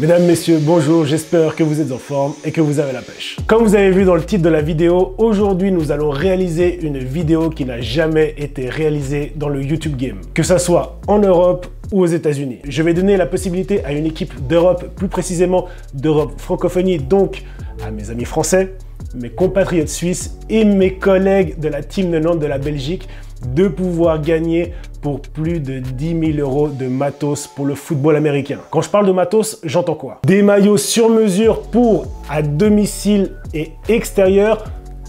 Mesdames, messieurs, bonjour, j'espère que vous êtes en forme et que vous avez la pêche. Comme vous avez vu dans le titre de la vidéo, aujourd'hui nous allons réaliser une vidéo qui n'a jamais été réalisée dans le YouTube Game. Que ça soit en Europe ou aux États-Unis. Je vais donner la possibilité à une équipe d'Europe, plus précisément d'Europe francophonie, donc à mes amis français, mes compatriotes suisses et mes collègues de la Team 90 de la Belgique, de pouvoir gagner pour plus de 10 000 euros de matos pour le football américain. Quand je parle de matos, j'entends quoi? Des maillots sur mesure pour à domicile et extérieur,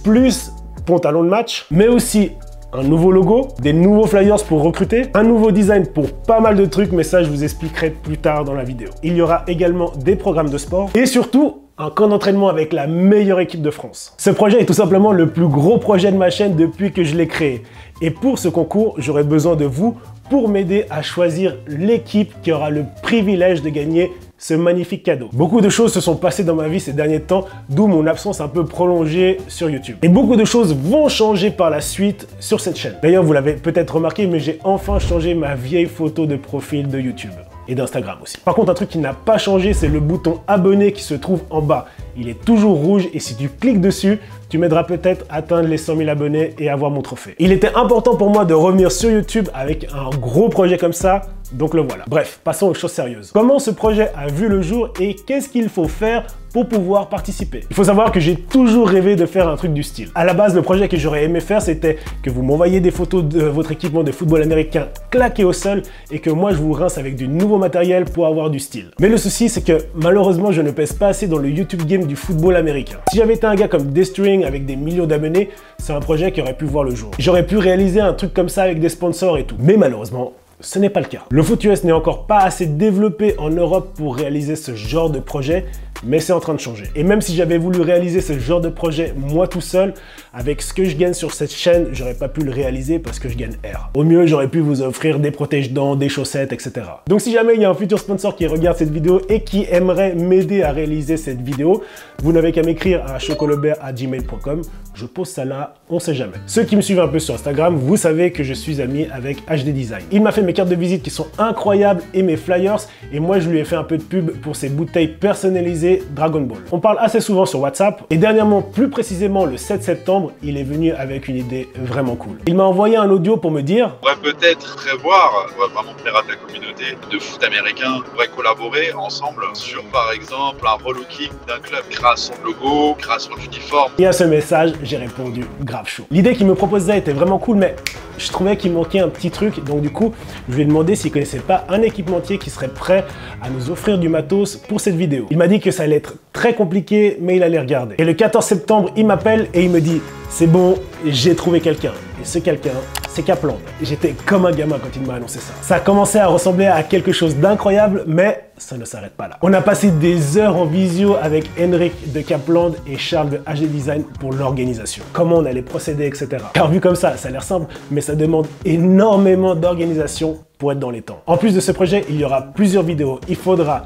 plus pantalon de match, mais aussi un nouveau logo, des nouveaux flyers pour recruter, un nouveau design pour pas mal de trucs, mais ça je vous expliquerai plus tard dans la vidéo. Il y aura également des programmes de sport et surtout un camp d'entraînement avec la meilleure équipe de France. Ce projet est tout simplement le plus gros projet de ma chaîne depuis que je l'ai créé. Et pour ce concours, j'aurai besoin de vous pour m'aider à choisir l'équipe qui aura le privilège de gagner ce magnifique cadeau. Beaucoup de choses se sont passées dans ma vie ces derniers temps, d'où mon absence un peu prolongée sur YouTube. Et beaucoup de choses vont changer par la suite sur cette chaîne. D'ailleurs, vous l'avez peut-être remarqué, mais j'ai enfin changé ma vieille photo de profil de YouTube. Et d'Instagram aussi. Par contre, un truc qui n'a pas changé, c'est le bouton abonner qui se trouve en bas. Il est toujours rouge et si tu cliques dessus, tu m'aideras peut-être à atteindre les 100 000 abonnés et avoir mon trophée. Il était important pour moi de revenir sur YouTube avec un gros projet comme ça, donc le voilà. Bref, passons aux choses sérieuses. Comment ce projet a vu le jour et qu'est-ce qu'il faut faire pour pouvoir participer? Il faut savoir que j'ai toujours rêvé de faire un truc du style. À la base, le projet que j'aurais aimé faire, c'était que vous m'envoyiez des photos de votre équipement de football américain claqué au sol et que moi je vous rince avec du nouveau matériel pour avoir du style. Mais le souci, c'est que malheureusement, je ne pèse pas assez dans le YouTube game du football américain. Si j'avais été un gars comme Destring avec des millions d'abonnés, c'est un projet qui aurait pu voir le jour. J'aurais pu réaliser un truc comme ça avec des sponsors et tout. Mais malheureusement, ce n'est pas le cas. Le foot US n'est encore pas assez développé en Europe pour réaliser ce genre de projet, mais c'est en train de changer. Et même si j'avais voulu réaliser ce genre de projet moi tout seul, avec ce que je gagne sur cette chaîne, j'aurais pas pu le réaliser parce que je gagne R. Au mieux, j'aurais pu vous offrir des protège-dents, des chaussettes, etc. Donc si jamais il y a un futur sponsor qui regarde cette vidéo et qui aimerait m'aider à réaliser cette vidéo, vous n'avez qu'à m'écrire à chocolobert@gmail.com. Je pose ça là, on sait jamais. Ceux qui me suivent un peu sur Instagram, vous savez que je suis ami avec HD Design. Il m'a fait mes cartes de visite qui sont incroyables et mes flyers, et moi je lui ai fait un peu de pub pour ses bouteilles personnalisées Dragon Ball. On parle assez souvent sur WhatsApp, et dernièrement, plus précisément le 7 septembre, il est venu avec une idée vraiment cool. Il m'a envoyé un audio pour me dire: on pourrait peut-être prévoir, on va vraiment plaire à la communauté de foot américain, on pourrait collaborer ensemble sur par exemple un relooking d'un club, création de logo, création d'uniforme. Et à ce message, j'ai répondu grave chaud. L'idée qu'il me proposait était vraiment cool, mais je trouvais qu'il manquait un petit truc, donc du coup, je lui ai demandé s'il connaissait pas un équipementier qui serait prêt à nous offrir du matos pour cette vidéo. Il m'a dit que ça allait être très compliqué, mais il allait regarder. Et le 14 septembre, il m'appelle et il me dit: c'est bon, j'ai trouvé quelqu'un. Et ce quelqu'un, c'est Kapland. J'étais comme un gamin quand il m'a annoncé ça. Ça a commencé à ressembler à quelque chose d'incroyable, mais ça ne s'arrête pas là. On a passé des heures en visio avec Henrik de Kapland et Charles de HD Design pour l'organisation. Comment on allait procéder, etc. Car vu comme ça a l'air simple, mais ça demande énormément d'organisation pour être dans les temps. En plus de ce projet, il y aura plusieurs vidéos. Il faudra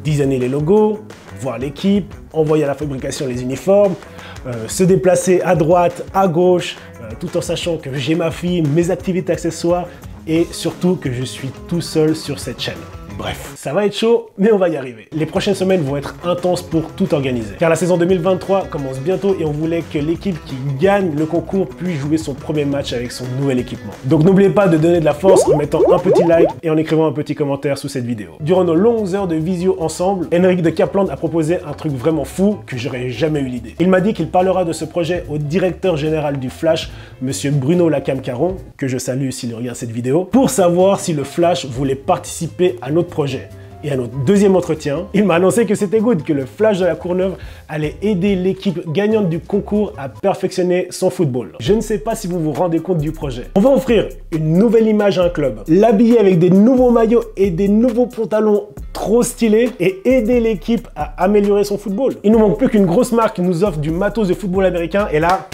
designer les logos, voir l'équipe, envoyer à la fabrication les uniformes, se déplacer à droite, à gauche, tout en sachant que j'ai ma fille, mes activités accessoires et surtout que je suis tout seul sur cette chaîne. Bref, ça va être chaud, mais on va y arriver. Les prochaines semaines vont être intenses pour tout organiser. Car la saison 2023 commence bientôt et on voulait que l'équipe qui gagne le concours puisse jouer son premier match avec son nouvel équipement. Donc n'oubliez pas de donner de la force en mettant un petit like et en écrivant un petit commentaire sous cette vidéo. Durant nos longues heures de visio ensemble, Henrik de Kapland a proposé un truc vraiment fou que j'aurais jamais eu l'idée. Il m'a dit qu'il parlera de ce projet au directeur général du Flash, monsieur Bruno Lacam-Caron, que je salue s'il regarde cette vidéo, pour savoir si le Flash voulait participer à notre projet. Et à notre deuxième entretien, il m'a annoncé que c'était good, que le Flash de la Courneuve allait aider l'équipe gagnante du concours à perfectionner son football. Je ne sais pas si vous vous rendez compte du projet. On va offrir une nouvelle image à un club, l'habiller avec des nouveaux maillots et des nouveaux pantalons trop stylés et aider l'équipe à améliorer son football. Il nous manque plus qu'une grosse marque qui nous offre du matos de football américain et là,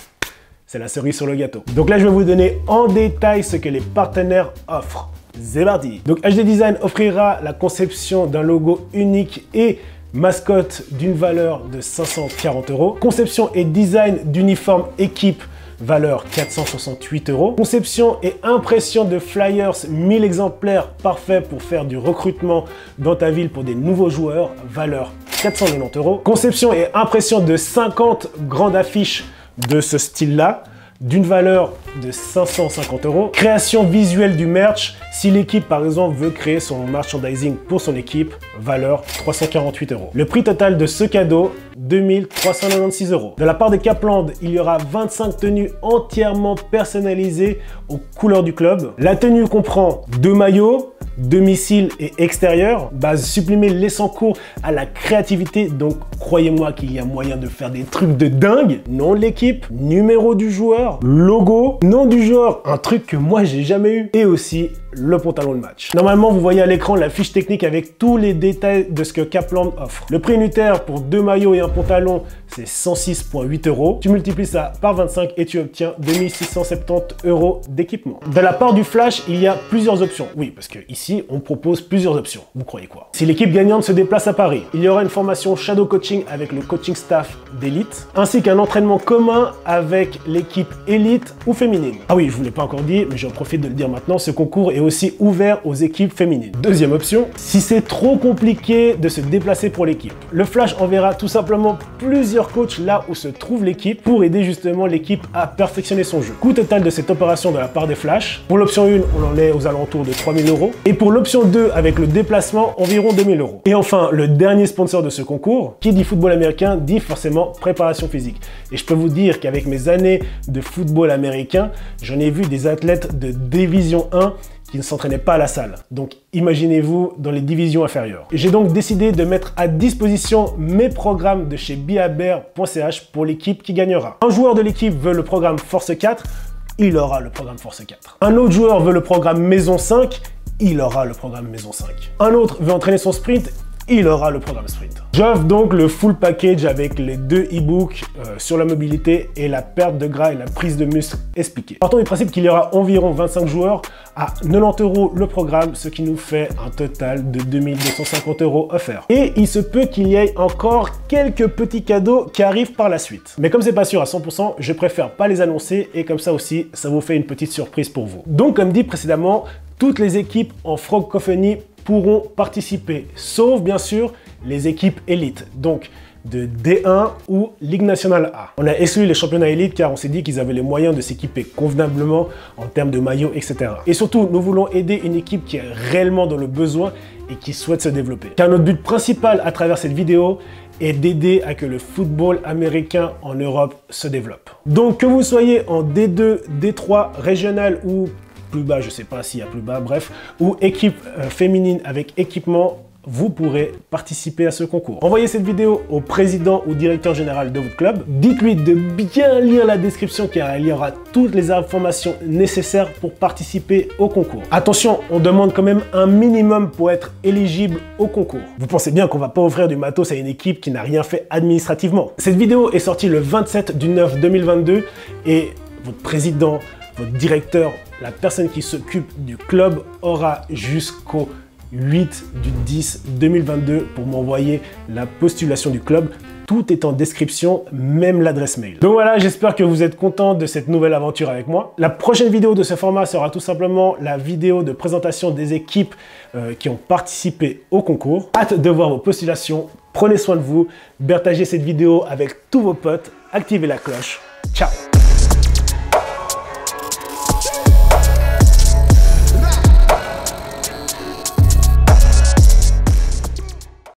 c'est la cerise sur le gâteau. Donc là, je vais vous donner en détail ce que les partenaires offrent. C'est parti. Donc HD Design offrira la conception d'un logo unique et mascotte d'une valeur de 540 €. Conception et design d'uniforme équipe valeur 468 €. Conception et impression de flyers 1000 exemplaires, parfait pour faire du recrutement dans ta ville pour des nouveaux joueurs, valeur 490 €. Conception et impression de 50 grandes affiches de ce style-là, d'une valeur de 550 €. Création visuelle du merch, si l'équipe par exemple veut créer son merchandising pour son équipe, valeur 348 €. Le prix total de ce cadeau, 2396 €. De la part de Kapland, il y aura 25 tenues entièrement personnalisées aux couleurs du club. La tenue comprend 2 maillots, domicile et extérieur, base supprimée laissant cours à la créativité, donc croyez-moi qu'il y a moyen de faire des trucs de dingue. Nom de l'équipe, numéro du joueur, logo, nom du joueur, un truc que moi j'ai jamais eu, et aussi le pantalon de match. Normalement, vous voyez à l'écran la fiche technique avec tous les détails de ce que Kapland offre. Le prix unitaire pour 2 maillots et un pantalon, c'est 106,8 €. Tu multiplies ça par 25 et tu obtiens 2670 € d'équipement. De la part du Flash, il y a plusieurs options. Oui, parce que ici, on propose plusieurs options. Vous croyez quoi? Si l'équipe gagnante se déplace à Paris, il y aura une formation shadow coaching avec le coaching staff d'élite, ainsi qu'un entraînement commun avec l'équipe élite ou féminine. Ah oui, je vous l'ai pas encore dit, mais j'en profite de le dire maintenant, ce concours est aussi ouvert aux équipes féminines. Deuxième option, si c'est trop compliqué de se déplacer pour l'équipe, le Flash enverra tout simplement plusieurs coachs là où se trouve l'équipe pour aider justement l'équipe à perfectionner son jeu. Coût total de cette opération de la part des Flash, pour l'option 1, on en est aux alentours de 3000 €, et pour l'option 2, avec le déplacement, environ 2000 €. Et enfin, le dernier sponsor de ce concours, qui dit football américain, dit forcément préparation physique. Et je peux vous dire qu'avec mes années de football américain, j'en ai vu des athlètes de division 1 qui ne s'entraînaient pas à la salle. Donc imaginez-vous dans les divisions inférieures. J'ai donc décidé de mettre à disposition mes programmes de chez beaber.ch pour l'équipe qui gagnera. Un joueur de l'équipe veut le programme Force 4, il aura le programme Force 4. Un autre joueur veut le programme Maison 5, il aura le programme Maison 5. Un autre veut entraîner son sprint, il aura le programme Sprint. J'offre donc le full package avec les 2 e-books sur la mobilité et la perte de gras et la prise de muscle expliquée. Partons du principe qu'il y aura environ 25 joueurs à 90 € le programme, ce qui nous fait un total de 2250 € offerts. Et il se peut qu'il y ait encore quelques petits cadeaux qui arrivent par la suite. Mais comme c'est pas sûr à 100%, je préfère pas les annoncer et comme ça aussi, ça vous fait une petite surprise pour vous. Donc comme dit précédemment, toutes les équipes en francophonie pourront participer, sauf bien sûr les équipes élites, donc de D1 ou Ligue nationale A. On a exclu les championnats élites car on s'est dit qu'ils avaient les moyens de s'équiper convenablement en termes de maillots, etc. Et surtout, nous voulons aider une équipe qui est réellement dans le besoin et qui souhaite se développer. Car notre but principal à travers cette vidéo est d'aider à que le football américain en Europe se développe. Donc que vous soyez en D2, D3, régional ou plus bas, je ne sais pas s'il y a plus bas, bref, ou équipe féminine avec équipement, vous pourrez participer à ce concours. Envoyez cette vidéo au président ou directeur général de votre club. Dites-lui de bien lire la description car il y aura toutes les informations nécessaires pour participer au concours. Attention, on demande quand même un minimum pour être éligible au concours. Vous pensez bien qu'on va pas offrir du matos à une équipe qui n'a rien fait administrativement. Cette vidéo est sortie le 27/9/2022 et votre président, votre directeur, la personne qui s'occupe du club aura jusqu'au 8/10/2022 pour m'envoyer la postulation du club. Tout est en description, même l'adresse mail. Donc voilà, j'espère que vous êtes content de cette nouvelle aventure avec moi. La prochaine vidéo de ce format sera tout simplement la vidéo de présentation des équipes qui ont participé au concours. Hâte de voir vos postulations. Prenez soin de vous. Partagez cette vidéo avec tous vos potes. Activez la cloche. Ciao!